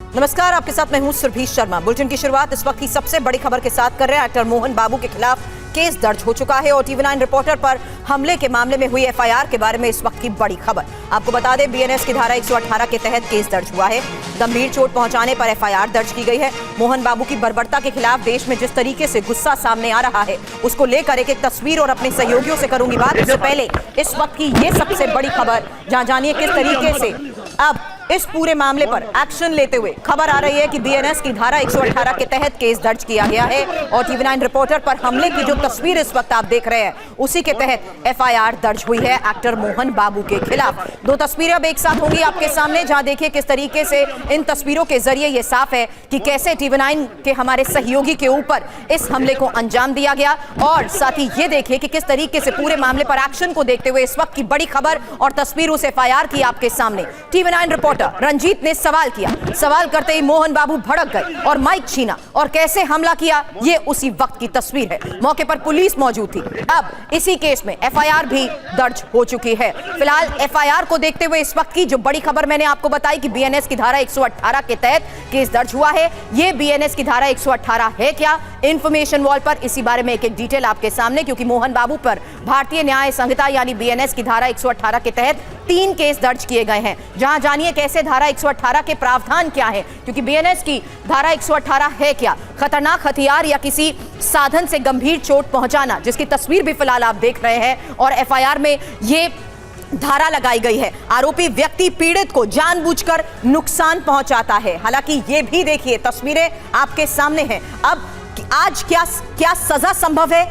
नमस्कार, आपके साथ मैं हूं सुरभि शर्मा। बुलेटिन की शुरुआत इस वक्त की सबसे बड़ी खबर के साथ कर रहे हैं। एक्टर मोहन बाबू के खिलाफ केस दर्ज हो चुका है और TV9 रिपोर्टर पर हमले के मामले में हुई FIR के बारे में इस वक्त की बड़ी खबर। आपको बता दें, BNS की धारा 118 के तहत केस दर्ज हुआ है। गंभीर चोट पहुंचाने पर FIR दर्ज की गई है। मोहन बाबू की बर्बरता के खिलाफ देश में जिस तरीके से गुस्सा सामने आ रहा है, उसको लेकर एक तस्वीर और अपने सहयोगियों से करूंगी बात। इससे पहले इस वक्त की ये सबसे बड़ी खबर, जहां जानिए किस तरीके से अब इस पूरे मामले पर एक्शन लेते हुए खबर आ रही है कि BNS की धारा 118 के तहत केस दर्ज किया गया है और TV9 रिपोर्टर पर हमले की जो तस्वीर इस वक्त आप देख रहे हैं, उसी के तहत FIR दर्ज हुई है एक्टर मोहन बाबू के खिलाफ। दो तस्वीरें अब एक साथ होंगी आपके सामने, जहां देखिए किस तरीके से इन तस्वीरों के जरिए यह साफ है कि कैसे TV9 के हमारे सहयोगी के ऊपर इस हमले को अंजाम दिया गया और साथ ही ये देखिए कि किस तरीके से पूरे मामले पर एक्शन को देखते हुए इस वक्त की बड़ी खबर और तस्वीर उस FIR की आपके सामने। TV9 रिपोर्टर रंजीत ने सवाल किया, सवाल करते ही मोहन बाबू भड़क गए और माइक छीना और कैसे हमला किया, ये उसी वक्त की तस्वीर है। मौके पर पुलिस मौजूद थी। अब इसी केस में FIR भी दर्ज हो चुकी है। फिलहाल FIR को देखते हुए इस वक्त की जो बड़ी खबर मैंने आपको बताई कि BNS की धारा 118 के तहत केस दर्ज हुआ है। ये BNS की धारा 118 है क्या, इंफॉर्मेशन वॉल पर इसी बारे में एक डिटेल आपके सामने, क्योंकि मोहन बाबू पर भारतीय न्याय संहिता यानी BNS की धारा 118 के तहत 3 केस दर्ज किए गए हैं। जहां जानिए कैसे धारा 118 के प्रावधान क्या है, क्योंकि BNS की धारा 118 है क्या, खतरनाक हथियार या किसी साधन से गंभीर चोट पहुंचाना, जिसकी तस्वीर भी फिलहाल आप देख रहे हैं और FIR में ये धारा लगाई गई है। आरोपी व्यक्ति पीड़ित को जानबूझकर नुकसान पहुंचाता है। हालांकि ये भी देखिए तस्वीरें आपके सामने हैं। अब आज क्या सजा संभव है?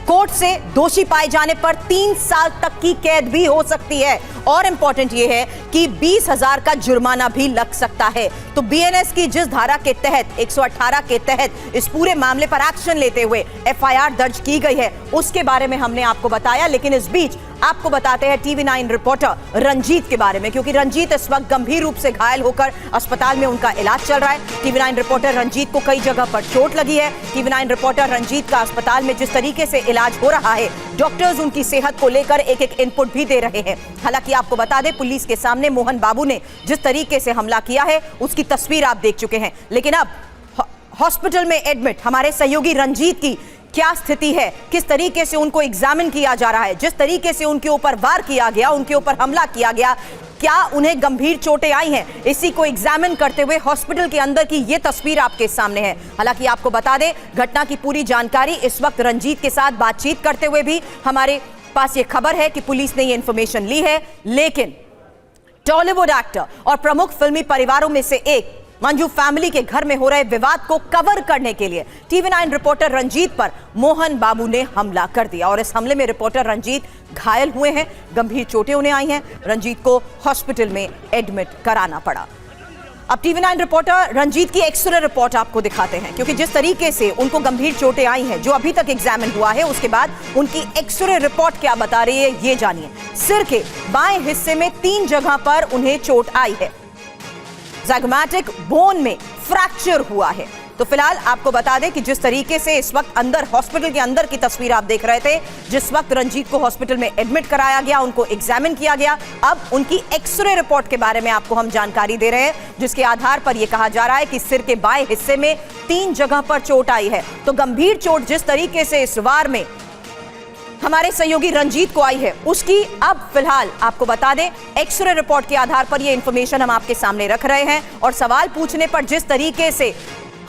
कोर्ट से दोषी पाए जाने पर 3 साल तक की कैद भी हो सकती है और इंपॉर्टेंट यह है कि 20,000 का जुर्माना भी लग सकता है। तो BNS की जिस धारा के तहत 118 के तहत इस पूरे मामले पर एक्शन लेते हुए FIR दर्ज की गई है, उसके बारे में हमने आपको बताया। लेकिन इस बीच आपको बताते हैं TV9 रिपोर्टर रंजीत के बारे में, क्योंकि रंजीत इस वक्त गंभीर रूप से घायल होकर अस्पताल में उनका इलाज चल रहा है। TV9 रिपोर्टर रंजीत को कई जगह पर चोट लगी है। TV9 रिपोर्टर रंजीत का अस्पताल में जिस तरीके से इलाज हो रहा है, डॉक्टर्स उनकी सेहत को लेकर एक इनपुट भी दे रहे हैं। हालांकि आपको बता दें, पुलिस के सामने मोहन बाबू ने जिस तरीके से हमला किया है उसकी तस्वीर आप देख चुके हैं। लेकिन अब हॉस्पिटल में एडमिट हमारे सहयोगी रंजीत की क्या स्थिति है, किस तरीके से उनको एग्जामिन किया जा रहा है, जिस तरीके से उनके ऊपर वार किया गया, उनके ऊपर हमला किया गया, क्या उन्हें गंभीर चोटें आई हैं, इसी को एग्जामिन करते हुए हॉस्पिटल के अंदर की ये तस्वीर आपके सामने है। हालांकि आपको बता दें, घटना की पूरी जानकारी इस वक्त रंजीत के साथ बातचीत करते हुए भी हमारे पास ये खबर है कि पुलिस ने ये इंफॉर्मेशन ली है। लेकिन टॉलीवुड एक्टर और प्रमुख फिल्मी परिवारों में से एक मंजू फैमिली के घर में हो रहे विवाद को कवर करने के लिए TV9 रिपोर्टर रंजीत पर मोहन बाबू ने हमला कर दिया और इस हमले में रिपोर्टर रंजीत घायल हुए हैं, गंभीर चोटें उन्हें आई हैं। रंजीत को हॉस्पिटल में एडमिट कराना पड़ा। अब TV9 रिपोर्टर रंजीत की एक्सरे रिपोर्ट आपको दिखाते हैं, क्योंकि जिस तरीके से उनको गंभीर चोटें आई हैं, जो अभी तक एग्जामिन हुआ है, उसके बाद उनकी एक्सरे रिपोर्ट क्या बता रही है ये जानिए। सिर के बाएं हिस्से में 3 जगह पर उन्हें चोट आई है। ज़ाइगोमैटिक बोन में फ्रैक्चर हुआ है। तो फिलहाल आपको बता दें कि जिस तरीके से इस वक्त अंदर हॉस्पिटल के अंदर की तस्वीर आप देख रहे थे, जिस वक्त रंजीत को हॉस्पिटल में एडमिट कराया गया, उनको एग्जामिन किया गया, अब उनकी एक्सरे रिपोर्ट के बारे में आपको हम जानकारी दे रहे हैं, जिसके आधार पर यह कहा जा रहा है कि सिर के बाएं हिस्से में 3 जगह पर चोट आई है। तो गंभीर चोट जिस तरीके से इस वार में हमारे सहयोगी रंजीत को आई है, उसकी अब फिलहाल आपको बता दें एक्सरे रिपोर्ट के आधार पर यह इंफॉर्मेशन हम आपके सामने रख रहे हैं और सवाल पूछने पर जिस तरीके से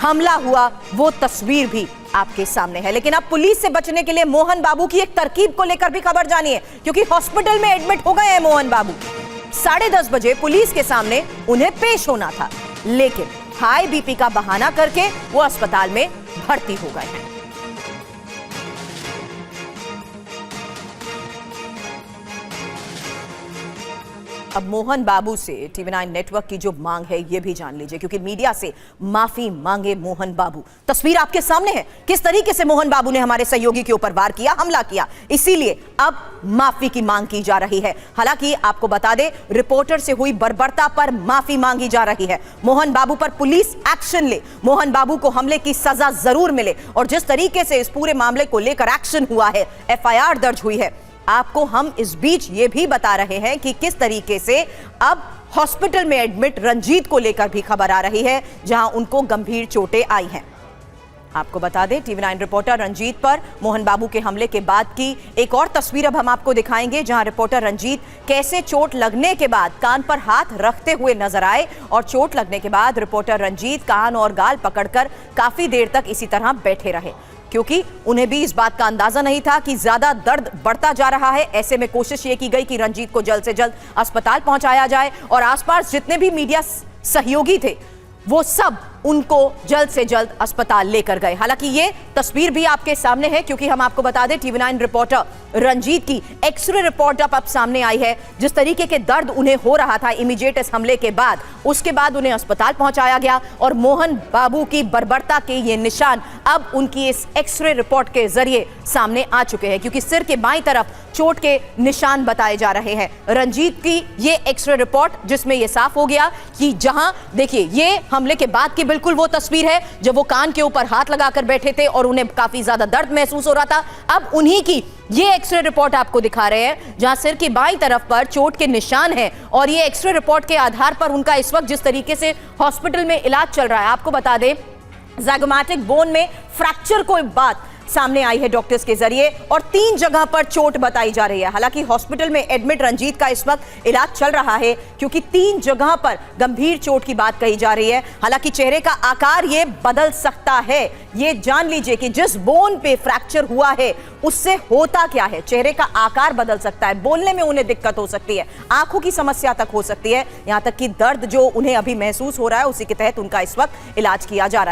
हमला हुआ वो तस्वीर भी आपके सामने है। लेकिन अब पुलिस से बचने के लिए मोहन बाबू की एक तरकीब को लेकर भी खबर जानिए, क्योंकि हॉस्पिटल में एडमिट हो गए हैं मोहन बाबू। 10:30 बजे पुलिस के सामने उन्हें पेश होना था, लेकिन हाई BP का बहाना करके वो अस्पताल में भर्ती हो गए हैं। अब मोहन बाबू से TV9 नेटवर्क की जो मांग है ये भी जान लीजिए, क्योंकि मीडिया से माफी मांगे मोहन बाबू। तस्वीर आपके सामने है किस तरीके से मोहन बाबू ने हमारे सहयोगी के ऊपर वार किया, हमला किया, इसीलिए अब माफी की मांग की जा रही है। हालांकि आपको बता दें, रिपोर्टर से हुई बर्बरता पर माफी मांगी जा रही है। मोहन बाबू पर पुलिस एक्शन ले, मोहन बाबू को हमले की सजा जरूर मिले और जिस तरीके से इस पूरे मामले को लेकर एक्शन हुआ है, FIR दर्ज हुई है, आपको हम इस बीच ये भी बता रहे हैं कि किस तरीके से अब हॉस्पिटल में एडमिट रंजीत को लेकर भी खबर आ रही है, जहां उनको गंभीर चोटें आई हैं। आपको बता दें, टीवी9 रिपोर्टर रंजीत पर मोहन बाबू के हमले के बाद की एक और तस्वीर अब हम आपको दिखाएंगे, जहां रिपोर्टर रंजीत कैसे चोट लगने के बाद कान पर हाथ रखते हुए नजर आए और चोट लगने के बाद रिपोर्टर रंजीत कान और गाल पकड़कर काफी देर तक इसी तरह बैठे रहे, क्योंकि उन्हें भी इस बात का अंदाजा नहीं था कि ज्यादा दर्द बढ़ता जा रहा है। ऐसे में कोशिश ये की गई कि रंजीत को जल्द से जल्द अस्पताल पहुंचाया जाए और आसपास जितने भी मीडिया सहयोगी थे वो सब उनको जल्द से जल्द अस्पताल लेकर गए। हालांकि ये तस्वीर भी आपके सामने है, क्योंकि हम आपको बता दें टीवी9 रिपोर्टर रंजीत की एक्सरे रिपोर्ट अब सामने आई है। जिस तरीके के दर्द उन्हें हो रहा था इमीडिएट इस हमले के बाद, उसके बाद उन्हें अस्पताल पहुंचाया गया और मोहन बाबू की बर्बरता के ये निशान अब उनकी इस एक्सरे रिपोर्ट के जरिए सामने आ चुके हैं, क्योंकि सिर के बाईं तरफ चोट के निशान बताए जा रहे हैं। रंजीत की ये एक्सरे रिपोर्ट जिसमें यह साफ हो गया कि जहां देखिए ये हमले के बाद की बिल्कुल वो तस्वीर है जब वो कान के ऊपर हाथ लगाकर बैठे थे और उन्हें काफी ज्यादा दर्द महसूस हो रहा था। अब उन्हीं की ये एक्सरे रिपोर्ट आपको दिखा रहे हैं, जहां सिर की बाईं तरफ पर चोट के निशान हैं और ये एक्सरे रिपोर्ट के आधार पर उनका इस वक्त जिस तरीके से हॉस्पिटल में इलाज चल रहा है, आपको बता दें ज़ाइगोमैटिक बोन में फ्रैक्चर कोई बात सामने आई है डॉक्टर्स के जरिए और 3 जगह पर चोट बताई जा रही है। हालांकि हॉस्पिटल में एडमिट रंजीत का इस वक्त इलाज चल रहा है, क्योंकि 3 जगह पर गंभीर चोट की बात कही जा रही है। हालांकि चेहरे का आकार ये बदल सकता है, ये जान लीजिए कि जिस बोन पे फ्रैक्चर हुआ है उससे होता क्या है, चेहरे का आकार बदल सकता है, बोलने में उन्हें दिक्कत हो सकती है, आंखों की समस्या तक हो सकती है, यहां तक कि दर्द जो उन्हें अभी महसूस हो रहा है उसी के तहत उनका इस वक्त इलाज किया जा रहा है।